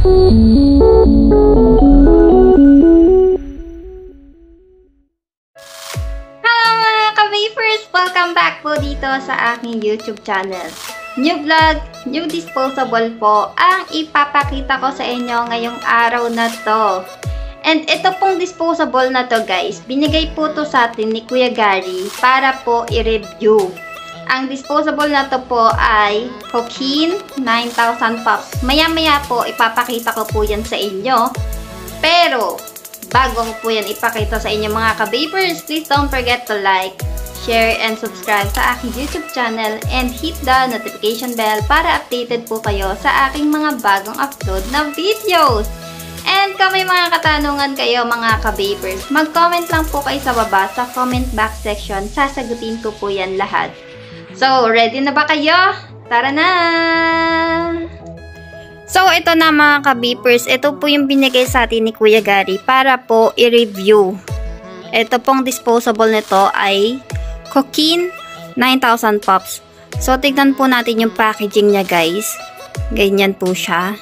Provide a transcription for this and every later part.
mga ka-vapers! Welcome back po dito sa aking YouTube channel. New vlog, new disposable po ang ipapakita ko sa inyo ngayong araw na to. And ito pong disposable na to guys, binigay po to sa atin ni Kuya Gary para po i-review. Ang disposable na to po ay Cokin 9000 Pops. Maya-maya po ipapakita ko po yan sa inyo. Pero bago ko po yan ipakita sa inyo mga ka-vapers, please don't forget to like, share, and subscribe sa aking YouTube channel and hit the notification bell para updated po kayo sa aking mga bagong upload na videos. And kung may mga katanungan kayo mga ka-vapers, mag-comment lang po kayo sa baba sa comment box section. Sasagutin ko po yan lahat. So, ready na ba kayo? Tara na! So, ito na mga ka-vapers. Ito po yung binigay sa atin ni Kuya Gary para po i-review. Ito pong disposable nito ay Cokin 9000 Pops. So, tignan po natin yung packaging niya guys. Ganyan po siya.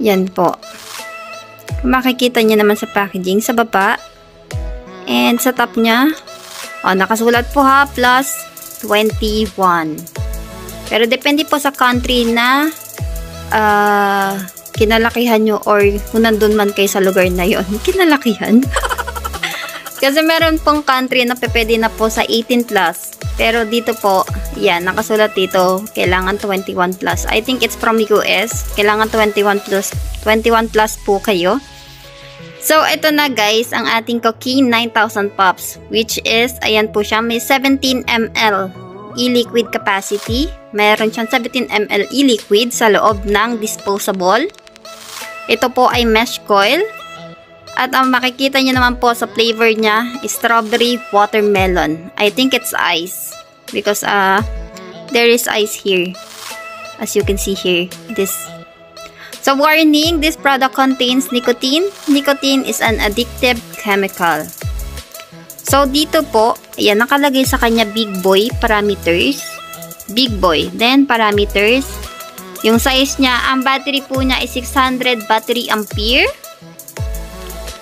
Yan po. Makikita niyo naman sa packaging sa baba. And sa top niya, nakasulat po ha, plus 21. Pero depende po sa country na kinalakihan nyo or kung nandun man kayo sa lugar na yon. Kinalakihan. Kasi meron pong country na pwede na po sa 18 plus. Pero dito po, yan, nakasulat dito, kailangan 21 plus. I think it's from US. Kailangan 21 plus po kayo. So, ito na guys, ang ating Cokin 9000 Pops. Which is, ayan po siya, may 17 ml e-liquid capacity. Meron siyang 17 ml e-liquid sa loob ng disposable. Ito po ay mesh coil. At ang makikita nyo naman po sa flavor niya, strawberry watermelon. I think it's ice. Because there is ice here. As you can see here. So warning, this product contains nicotine. Nicotine is an addictive chemical. So dito po, ayan, nakalagay sa kanya big boy parameters. Big boy. Then parameters. Yung size niya, ang battery po niya is 600 battery ampere.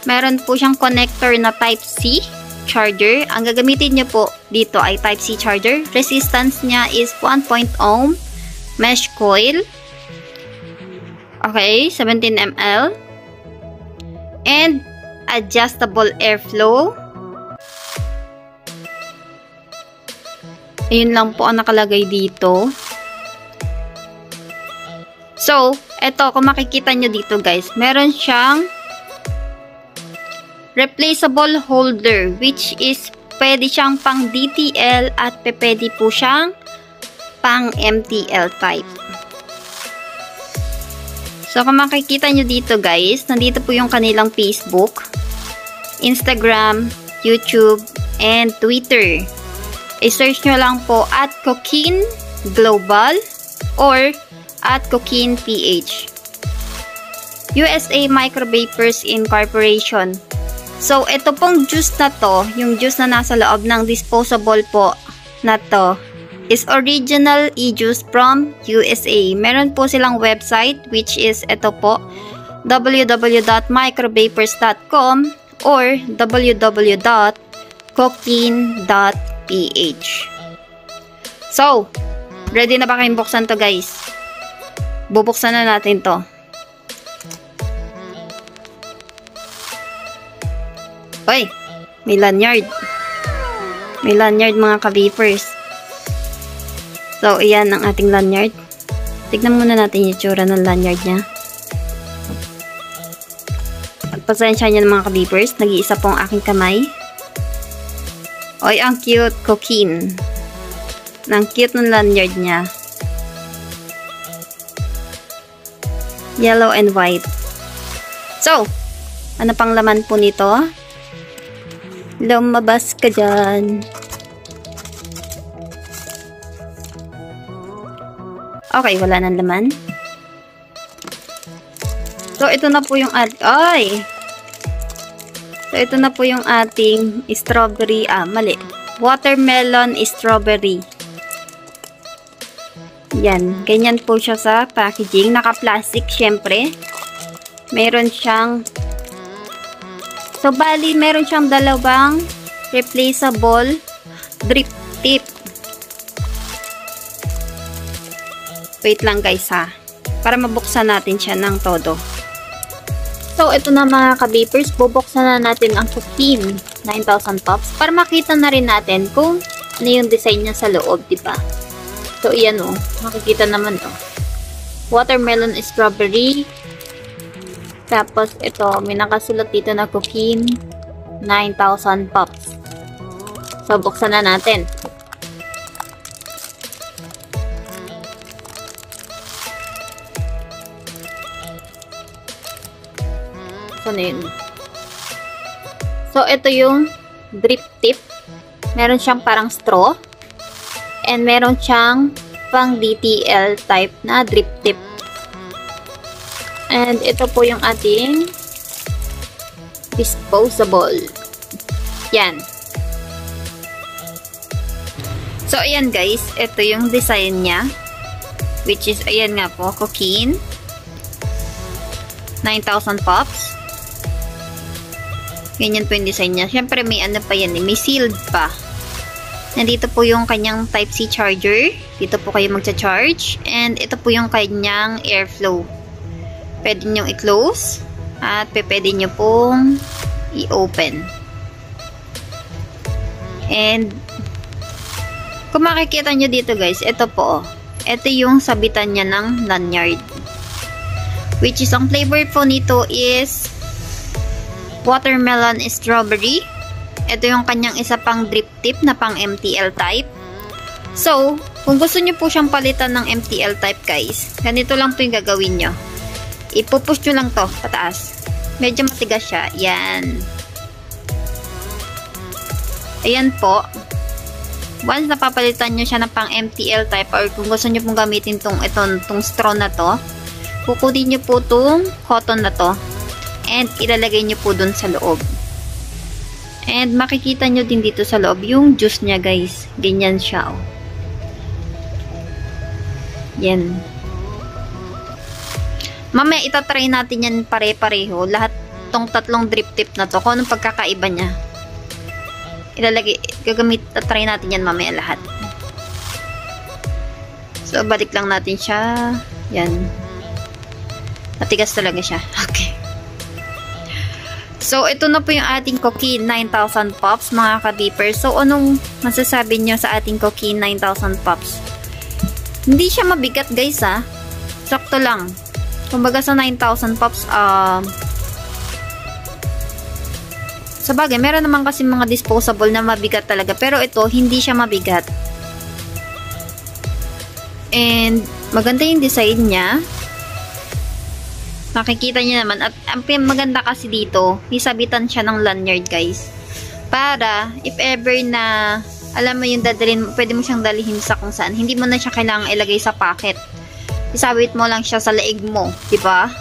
Meron po siyang connector na type C charger. Ang gagamitin niyo po dito ay type C charger. Resistance niya is 1.0 ohm. Mesh coil. Okay, 17 ml. And adjustable airflow. Ayun lang po ang nakalagay dito. So, eto, kung makikita nyo dito guys, meron siyang replaceable holder, which is pwede siyang pang DTL at pwede po siyang pang MTL type. So, kung makikita nyo dito guys, nandito po yung kanilang Facebook, Instagram, YouTube, and Twitter. I-search nyo lang po at Cokin Global or at Cokin PH. USA Microvapors Incorporation. So, ito pong juice na to, yung juice na nasa loob ng disposable po na to, is original e-juice from USA. Meron po silang website, which is ito po, www.microvapors.com or www.cokin.ph. So, ready na ba kayong buksan to guys? Bubuksan na natin to. Oy, may lanyard. May lanyard mga ka-vapers. So, ayan ang ating lanyard. Tignan muna natin yung itsura ng lanyard niya. Pagpasensya niya ng mga ka-vapers. Nag-iisa po ang aking kamay. Oy, ang cute. Cokin. Ang cute ng lanyard niya. Yellow and white. So, ano pang laman po nito? Lumabas ka dyan. Okay, wala nang laman. So, ito na po yung So, ito na po yung ating strawberry, mali. Watermelon strawberry. Yan. Ganyan po siya sa packaging. Naka-plastic syempre. Meron siyang bali, meron siyang dalawang replaceable drip tip. Wait lang guys ha. Para mabuksan natin siya ng todo. So, ito na mga ka-vapors. Bubuksan na natin ang Cokin 9000 Pops para makita na rin natin kung ano yung design niya sa loob, diba? So, iyan o. Makikita naman o. Watermelon strawberry. Tapos, ito, may nakasulat dito na Cokin 9000 Pops. So, buksan na natin. So, na yun. So, ito yung drip tip. Meron siyang parang straw. And meron siyang pang DTL type na drip tip. And ito po yung ating disposable. Yan. So, ayan guys. Ito yung design niya. Which is, ayan nga po, Cokin 9000 Pops. Ganyan po yung design niya. Siyempre, may ano pa yan eh. May sealed pa. Nandito po yung kanyang Type-C charger. Dito po kayo magcha-charge. And ito po yung kanyang airflow. Pwede nyo i-close. At pwede nyo pong i-open. And kung makikita nyo dito guys, ito po. Ito yung sabitan niya ng lanyard. Which is, ang flavor po nito is watermelon strawberry. Ito yung kanyang isa pang drip tip na pang MTL type. So, kung gusto nyo po siyang palitan ng MTL type guys, ganito lang po yung gagawin nyo. Ipupush nyo lang to pataas. Medyo matigas siya. Yan. Ayan po. Once napapalitan nyo siya ng pang MTL type or kung gusto nyo pong gamitin itong straw na to, kukunin nyo po itong cotton na to and ilalagay nyo po dun sa loob. And makikita nyo din dito sa loob yung juice niya guys. Ganyan siya oh. Yan. Mamaya itatry natin yan pare-pareho. Lahat tong tatlong drip tip na to. Kung anong pagkakaiba niya. Try natin yan mamaya lahat. So, balik lang natin siya. Yan. Matigas talaga siya. Okay. So, ito na po yung ating Cokin 9000 Pops, mga ka-beepers. So, anong masasabi nyo sa ating Cokin 9000 Pops? Hindi siya mabigat, guys, ha? Sakto lang. Kumbaga sa 9000 Pops, sa bagay, meron naman kasi mga disposable na mabigat talaga. Pero ito, hindi siya mabigat. And, maganda yung design niya. Makikita niyo naman. At ang maganda kasi dito, may sabitan siya ng lanyard, guys. Para, if ever na, alam mo yung dadalhin, pwede mo siyang dalhin sa kung saan. Hindi mo na siya kailangang ilagay sa pocket. Isabit mo lang siya sa leeg mo. Diba?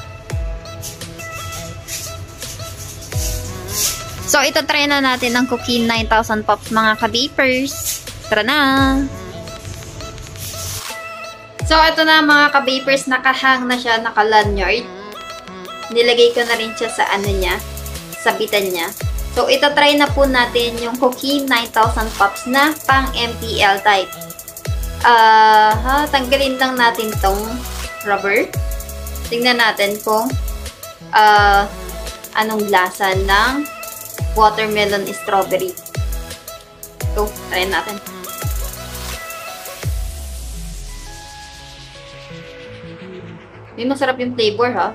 So, ito try na natin ang Cokin 9000 Pops, mga ka-vapers. Tara na! So, ito na mga ka-vapers. Nakahang na siya, naka-lanyard. Nilagay ko na rin siya sa ano niya, sabitan niya. So, ito try na po natin yung Cokin 9000 Pops na pang MTL type. Tanggalin lang natin tong rubber. Tingnan natin kung anong lasa ng watermelon strawberry. So, try natin. May masarap yung flavor, ha?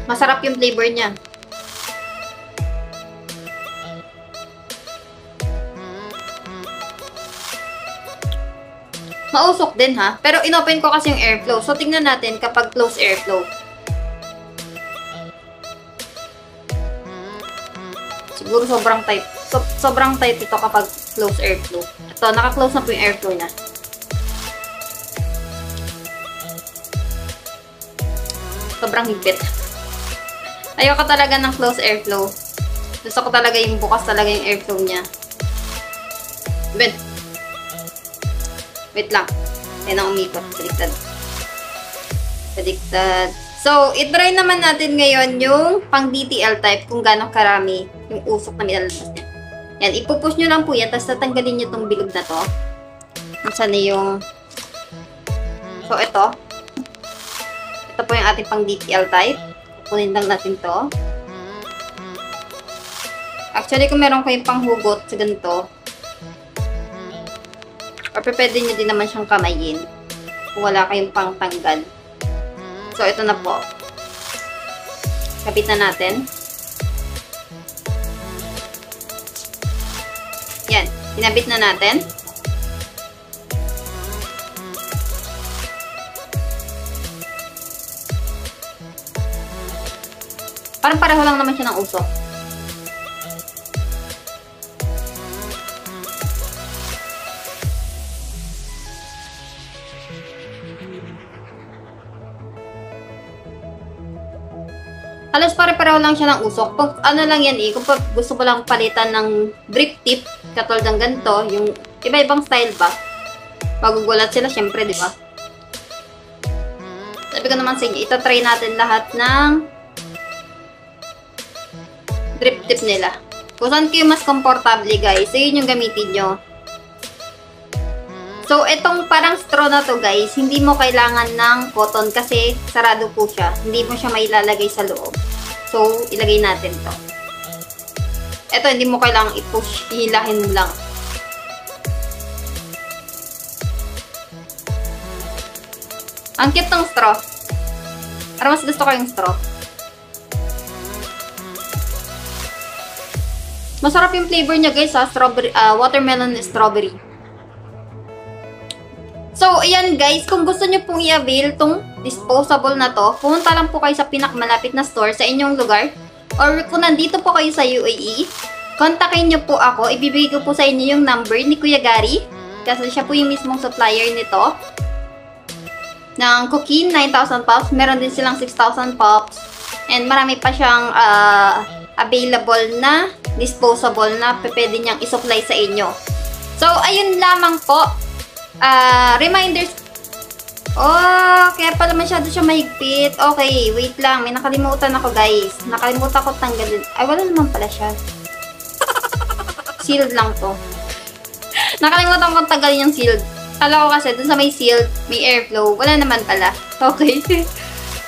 Masarap yung flavor niya. Mausok din ha. Pero inopen ko kasi yung airflow. So, tingnan natin kapag close airflow. Siguro sobrang tight. Sobrang tight ito kapag close airflow. Ito, naka-close na po yung airflow na. Sobrang higpit. Ayoko talaga ng close airflow. Gusto ko talaga yung bukas talaga yung airflow niya. Wait lang. Yan ang umikot. Baliktad. So, itry naman natin ngayon yung pang DTL type kung gano'ng karami yung usok na nilalabas niya. Yan, ipupush nyo lang po yan, tapos tatanggalin nyo itong bilog na to. Saan na yung... So, ito. Ito po yung ating pang DTL type. Kunin lang natin to. Actually, kung meron kayong panghugot sa ganito, or pwede nyo din naman siyang kamayin kung wala kayong pangtanggal. So, ito na po. Kapit na natin. Yan. Pinabit na natin. Parang pareho lang naman siya ng usok. Halos pare-pareho lang siya ng usok. Pag ano lang yan kung gusto mo lang palitan ng drip tip, katulad ng ganito, yung iba-ibang style ba? Magugulat sila, syempre, di ba? Sabi ko naman sa inyo, itatry natin lahat ng drip tip nila. Kung saan kayo mas komportable, guys, so yun yung gamitin nyo. So, itong parang straw na to, guys, hindi mo kailangan ng cotton kasi sarado po siya. Hindi mo siya mailalagay sa loob. So, ilagay natin to. Ito, hindi mo kailangang i-push. Hihilahin mo lang. Ang cute ng straw. Pero mas gusto ko yung straw. Masarap yung flavor niya, guys, ha? Strawberry, watermelon strawberry. So, ayan guys, kung gusto nyo pong i-avail tong disposable na to, pumunta lang po kayo sa pinakamalapit na store sa inyong lugar. Or kung nandito po kayo sa UAE, kontakin nyo po ako. Ibibigay ko po sa inyo yung number ni Kuya Gary. Kasi siya po yung mismong supplier nito. Ng Cookin, 9,000 pops. Meron din silang 6,000 pops. And marami pa siyang available na disposable na pwede niyang isupply sa inyo. So, ayun lamang po. Reminders. Oh, kaya pala masyado siya mahigpit. Okay, wait lang. May nakalimutan ako, guys. Nakalimutan ko tanggalin. Ay, wala naman pala siya. Sealed lang to. Nakalimutan ko tanggalin yung sealed. Kala ko kasi dun sa may sealed, may airflow. Wala naman pala. Okay.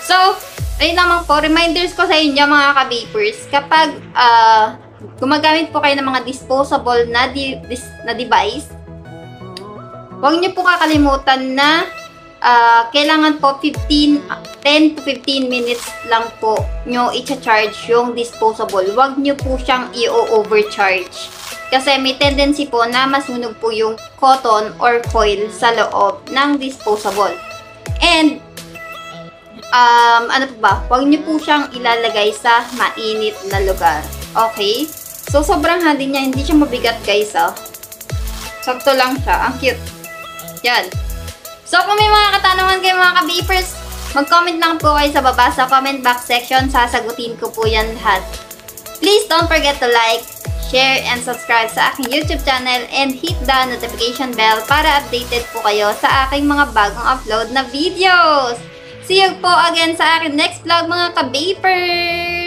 So, ayun naman po. Reminders ko sa inyo, mga ka-vapors. Kapag gumagamit po kayo ng mga disposable na device, huwag niyo po kakalimutan na kailangan po 10 to 15 minutes lang po nyo i-charge yung disposable. Huwag niyo po siyang i-overcharge. Kasi may tendency po na masunog po yung cotton or foil sa loob ng disposable. And, ano po ba? Huwag niyo po siyang ilalagay sa mainit na lugar. Okay? So, sobrang handy niya. Hindi siya mabigat, guys, Sakto lang siya. Ang cute. Yan. So, kung may mga katanungan kayo mga ka-vapors, mag-comment lang po kayo sa baba sa comment box section. Sasagutin ko po yan lahat. Please don't forget to like, share, and subscribe sa aking YouTube channel and hit the notification bell para updated po kayo sa aking mga bagong upload na videos. See you po again sa aking next vlog mga ka-vapors!